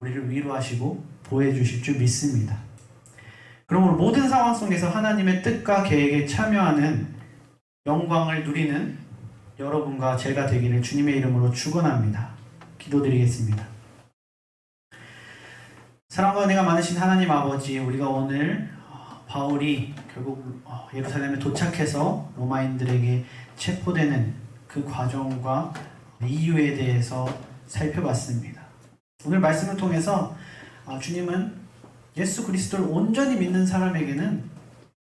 우리를 위로하시고 보호해 주실 줄 믿습니다. 그러므로 모든 상황 속에서 하나님의 뜻과 계획에 참여하는 영광을 누리는 여러분과 제가 되기를 주님의 이름으로 축원합니다. 기도드리겠습니다. 사랑과 은혜가 많으신 하나님 아버지, 우리가 오늘 바울이 결국 예루살렘에 도착해서 로마인들에게 체포되는 그 과정과 이유에 대해서 살펴봤습니다. 오늘 말씀을 통해서 주님은 예수 그리스도를 온전히 믿는 사람에게는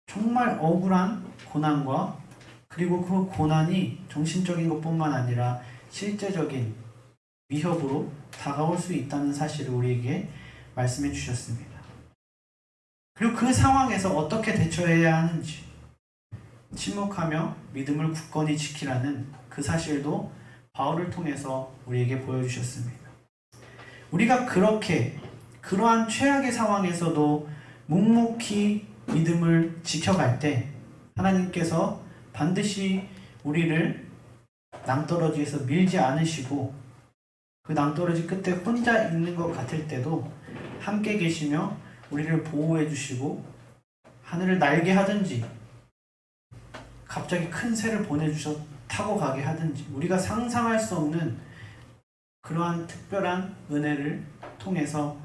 정말 억울한 고난과, 그리고 그 고난이 정신적인 것뿐만 아니라 실제적인 위협으로 다가올 수 있다는 사실을 우리에게 말씀해 주셨습니다. 그리고 그 상황에서 어떻게 대처해야 하는지, 침묵하며 믿음을 굳건히 지키라는 그 사실도 바울을 통해서 우리에게 보여주셨습니다. 우리가 그러한 최악의 상황에서도 묵묵히 믿음을 지켜갈 때 하나님께서 반드시 우리를 낭떠러지에서 밀지 않으시고, 그 낭떠러지 끝에 혼자 있는 것 같을 때도 함께 계시며 우리를 보호해 주시고, 하늘을 날게 하든지 갑자기 큰 새를 보내주셔 타고 가게 하든지, 우리가 상상할 수 없는 그러한 특별한 은혜를 통해서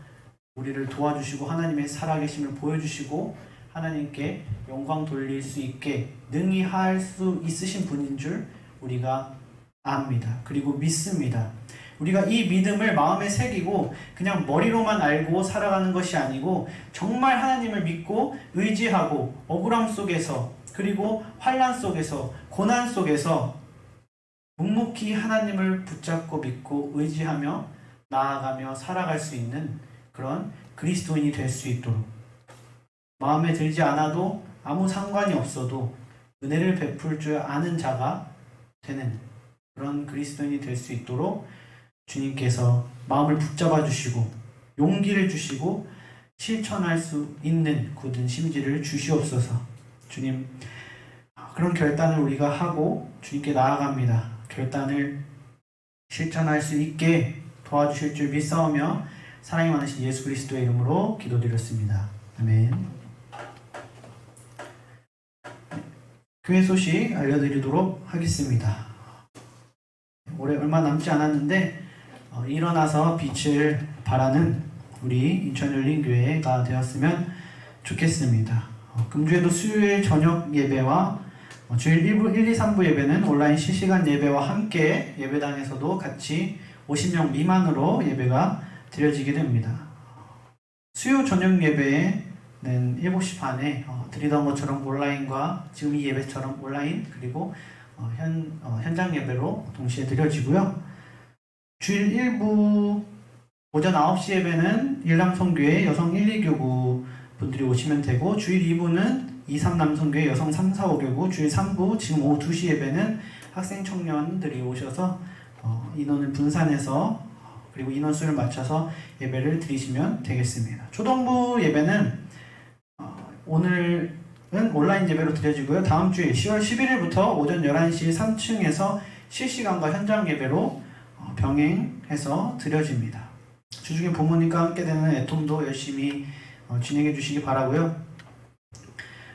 우리를 도와주시고 하나님의 살아계심을 보여주시고 하나님께 영광 돌릴 수 있게 능히 할 수 있으신 분인 줄 우리가 압니다. 그리고 믿습니다. 우리가 이 믿음을 마음에 새기고 그냥 머리로만 알고 살아가는 것이 아니고, 정말 하나님을 믿고 의지하고 억울함 속에서, 그리고 환난 속에서, 고난 속에서 묵묵히 하나님을 붙잡고 믿고 의지하며 나아가며 살아갈 수 있는 그런 그리스도인이 될 수 있도록, 마음에 들지 않아도 아무 상관이 없어도 은혜를 베풀 줄 아는 자가 되는 그런 그리스도인이 될 수 있도록 주님께서 마음을 붙잡아 주시고 용기를 주시고 실천할 수 있는 굳은 심지를 주시옵소서. 주님, 그런 결단을 우리가 하고 주님께 나아갑니다. 결단을 실천할 수 있게 도와주실 줄 믿사오며 사랑이 많으신 예수 그리스도의 이름으로 기도드렸습니다. 아멘. 교회 소식 알려드리도록 하겠습니다. 올해 얼마 남지 않았는데 일어나서 빛을 발하는 우리 인천열린교회가 되었으면 좋겠습니다. 금주에도 수요일 저녁 예배와 주일 1부, 1, 2, 3부 예배는 온라인 실시간 예배와 함께 예배당에서도 같이 50명 미만으로 예배가 드려지게 됩니다. 수요 저녁 예배는 7시 반에 드리던 것처럼 온라인과 지금 이 예배처럼 온라인 그리고 현장 예배로 동시에 드려지고요. 주일 1부 오전 9시 예배는 일남성교회 여성 1, 2교구 분들이 오시면 되고, 주일 2부는 2, 3남성교회 여성 3, 4, 5교구, 주일 3부 지금 오후 2시 예배는 학생 청년들이 오셔서 인원을 분산해서 그리고 인원수를 맞춰서 예배를 드리시면 되겠습니다. 초동부 예배는 오늘은 온라인 예배로 드려지고요. 다음 주일 10월 11일부터 오전 11시 3층에서 실시간과 현장 예배로 병행해서 드려집니다. 주중에 부모님과 함께 되는 애통도 열심히 진행해 주시기 바라고요.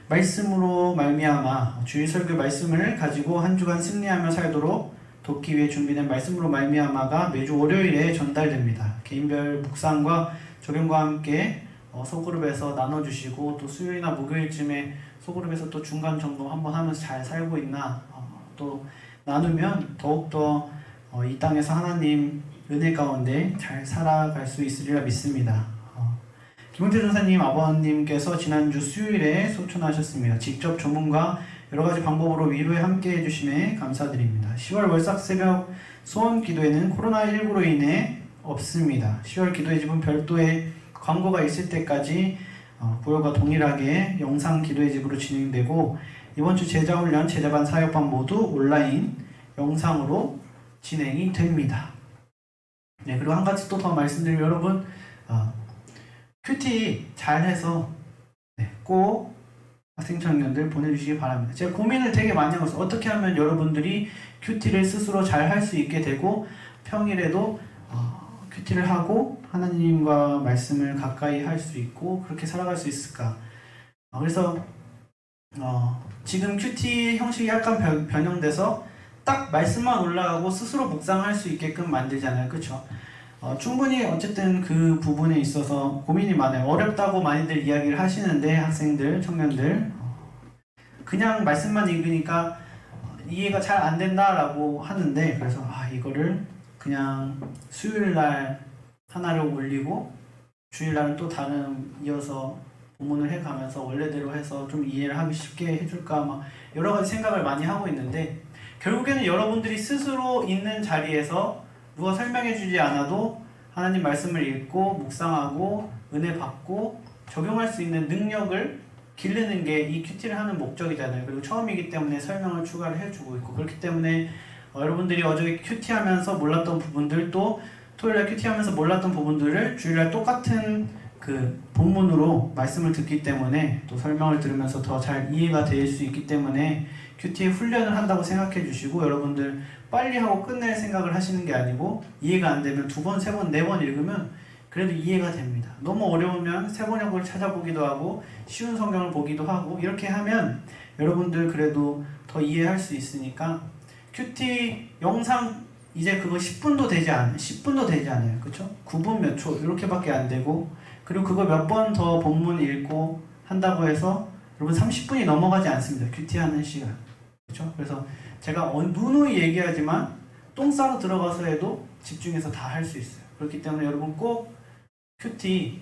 말씀으로 말미암아 주일 설교 말씀을 가지고 한 주간 승리하며 살도록 돕기 위해 준비된 말씀으로 말미암아가 매주 월요일에 전달됩니다. 개인별 묵상과 적용과 함께 소그룹에서 나눠주시고, 또 수요일이나 목요일쯤에 소그룹에서 또 중간 점검 한번 하면서 잘 살고 있나 또 나누면 더욱더 이 땅에서 하나님 은혜 가운데 잘 살아갈 수 있으리라 믿습니다. 김은태 전사님 아버님께서 지난주 수요일에 소천하셨습니다. 직접 조문과 여러가지 방법으로 위로에 함께 해주심에 감사드립니다. 10월 월삭 새벽 소원 기도회는 코로나19로 인해 없습니다. 10월 기도회 집은 별도의 광고가 있을 때까지 9월과 동일하게 영상 기도회 집으로 진행되고, 이번 주 제자훈련, 제자반, 사역반 모두 온라인 영상으로 진행이 됩니다. 네, 그리고 한 가지 또 더 말씀드리면, 여러분 큐티 잘해서 꼭 학생 청년들 보내주시기 바랍니다. 제가 고민을 되게 많이 하고 있어요. 어떻게 하면 여러분들이 큐티를 스스로 잘 할 수 있게 되고 평일에도 큐티를 하고 하나님과 말씀을 가까이 할 수 있고 그렇게 살아갈 수 있을까. 그래서 지금 큐티 형식이 약간 변형돼서 딱 말씀만 올라가고 스스로 묵상할 수 있게끔 만들잖아요. 그렇죠? 충분히 어쨌든 그 부분에 있어서 고민이 많아요. 어렵다고 많이들 이야기를 하시는데, 학생들, 청년들 그냥 말씀만 읽으니까 이해가 잘 안 된다라고 하는데, 그래서 이거를 그냥 수요일날 하나를 올리고 주일날은 또 다른 이어서 본문을 해가면서 원래대로 해서 좀 이해를 하기 쉽게 해줄까, 막 여러 가지 생각을 많이 하고 있는데, 결국에는 여러분들이 스스로 있는 자리에서 누가 설명해주지 않아도 하나님 말씀을 읽고 묵상하고 은혜 받고 적용할 수 있는 능력을 기르는 게 이 큐티를 하는 목적이잖아요. 그리고 처음이기 때문에 설명을 추가를 해주고 있고, 그렇기 때문에 여러분들이 어저께 큐티하면서 몰랐던 부분들, 또 토요일날 큐티하면서 몰랐던 부분들을 주일날 똑같은 그 본문으로 말씀을 듣기 때문에 또 설명을 들으면서 더 잘 이해가 될 수 있기 때문에 큐티 훈련을 한다고 생각해 주시고, 여러분들 빨리 하고 끝낼 생각을 하시는 게 아니고 이해가 안 되면 2번, 3번, 4번 읽으면 그래도 이해가 됩니다. 너무 어려우면 세번역을 찾아보기도 하고 쉬운 성경을 보기도 하고 이렇게 하면 여러분들 그래도 더 이해할 수 있으니까, 큐티 영상 이제 그거 10분도 되지 않아요. 그렇죠? 9분 몇 초 이렇게밖에 안 되고, 그리고 그거 몇 번 더 본문 읽고 한다고 해서 여러분 30분이 넘어가지 않습니다. 큐티 하는 시간. 그렇죠? 그래서 제가 누누이 얘기하지만 똥 싸러 들어가서 해도 집중해서 다 할 수 있어요. 그렇기 때문에 여러분 꼭 큐티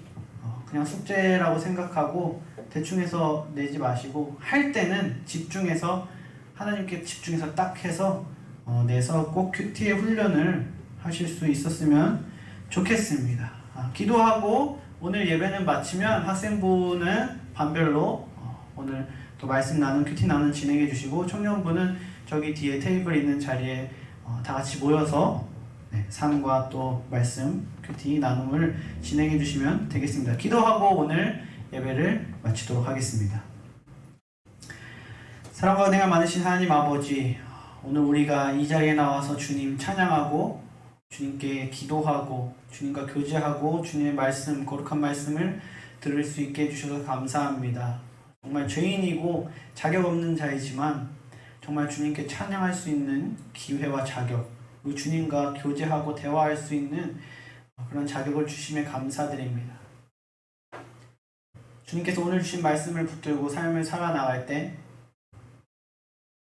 그냥 숙제라고 생각하고 대충 해서 내지 마시고, 할 때는 집중해서 하나님께 집중해서 딱 해서 내서 꼭 큐티의 훈련을 하실 수 있었으면 좋겠습니다. 기도하고 오늘 예배는 마치면 학생부는 반별로 오늘 또 말씀 나눈 큐티 나눈 진행해 주시고, 청년부는 저기 뒤에 테이블 있는 자리에 다 같이 모여서 삶과 또 말씀 큐티 나눔을 진행해 주시면 되겠습니다. 기도하고 오늘 예배를 마치도록 하겠습니다. 사랑과 은혜가 많으신 하나님 아버지, 오늘 우리가 이 자리에 나와서 주님 찬양하고 주님께 기도하고 주님과 교제하고 주님의 말씀, 거룩한 말씀을 들을 수 있게 해주셔서 감사합니다. 정말 죄인이고 자격 없는 자이지만 정말 주님께 찬양할 수 있는 기회와 자격, 그리고 주님과 교제하고 대화할 수 있는 그런 자격을 주심에 감사드립니다. 주님께서 오늘 주신 말씀을 붙들고 삶을 살아나갈 때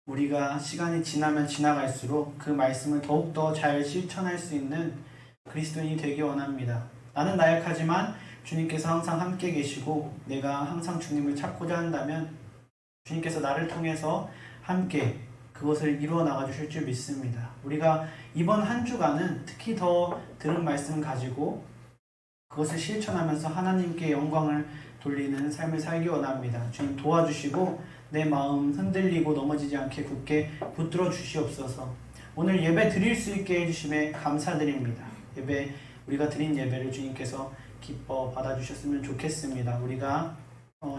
우리가 시간이 지나면 지나갈수록 그 말씀을 더욱더 잘 실천할 수 있는 그리스도인이 되기 원합니다. 나는 나약하지만 주님께서 항상 함께 계시고 내가 항상 주님을 찾고자 한다면 주님께서 나를 통해서 함께 그것을 이루어 나가 주실 줄 믿습니다. 우리가 이번 한 주간은 특히 더 들은 말씀 가지고 그것을 실천하면서 하나님께 영광을 돌리는 삶을 살기 원합니다. 주님 도와주시고 내 마음 흔들리고 넘어지지 않게 굳게 붙들어 주시옵소서. 오늘 예배 드릴 수 있게 해주심에 감사드립니다. 우리가 드린 예배를 주님께서 기뻐 받아주셨으면 좋겠습니다. 우리가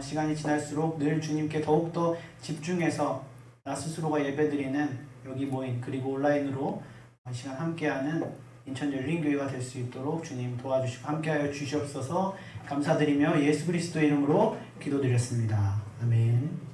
시간이 지날수록 늘 주님께 더욱더 집중해서 나 스스로가 예배드리는 여기 모인 그리고 온라인으로 시간 함께하는 인천 열린교회가 될 수 있도록 주님 도와주시고 함께하여 주시옵소서. 감사드리며 예수 그리스도의 이름으로 기도드렸습니다. 아멘.